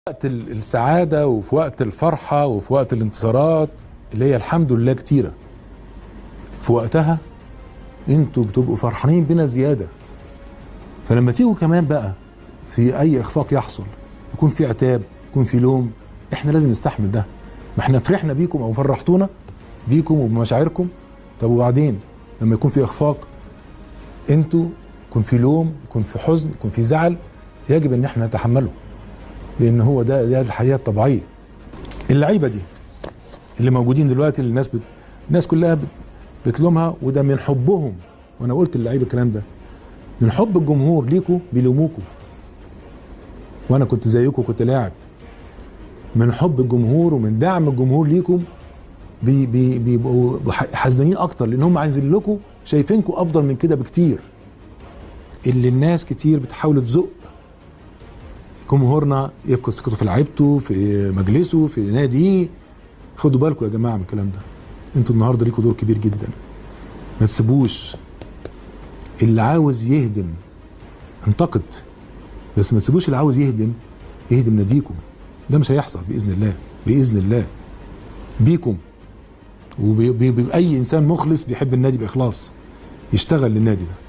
وقت السعادة وفي وقت الفرحة وفي وقت الانتصارات اللي هي الحمد لله كتيرة، في وقتها انتوا بتبقوا فرحانين بنا زيادة. فلما تيجوا كمان بقى في اي اخفاق يحصل، يكون في عتاب، يكون في لوم، احنا لازم نستحمل ده. ما احنا فرحنا بيكم او فرحتونا بيكم وبمشاعركم. طب وبعدين لما يكون في اخفاق، انتوا يكون في لوم، يكون في حزن، يكون في زعل، يجب ان احنا نتحمله، لان هو ده الحياه الطبيعيه. اللعيبه دي اللي موجودين دلوقتي اللي الناس كلها بتلومها، وده من حبهم. وانا قلت للعيبه الكلام ده، من حب الجمهور ليكوا بيلوموكوا، وانا كنت زيكم، كنت لاعب. من حب الجمهور ومن دعم الجمهور ليكم بيبقوا حزنين اكتر، لان هم عايزين لكم، شايفينكم افضل من كده بكتير. اللي الناس كتير بتحاول تزق جمهورنا يفقد ثقته في لعيبته، في مجلسه، في ناديه. خدوا بالكم يا جماعه من الكلام ده. انتوا النهارده ليكوا دور كبير جدا، ما تسيبوش. اللي عاوز يهدم انتقد، بس ما تسيبوش اللي عاوز يهدم ناديكم. ده مش هيحصل باذن الله، باذن الله بيكم وبأي انسان مخلص بيحب النادي باخلاص يشتغل للنادي ده.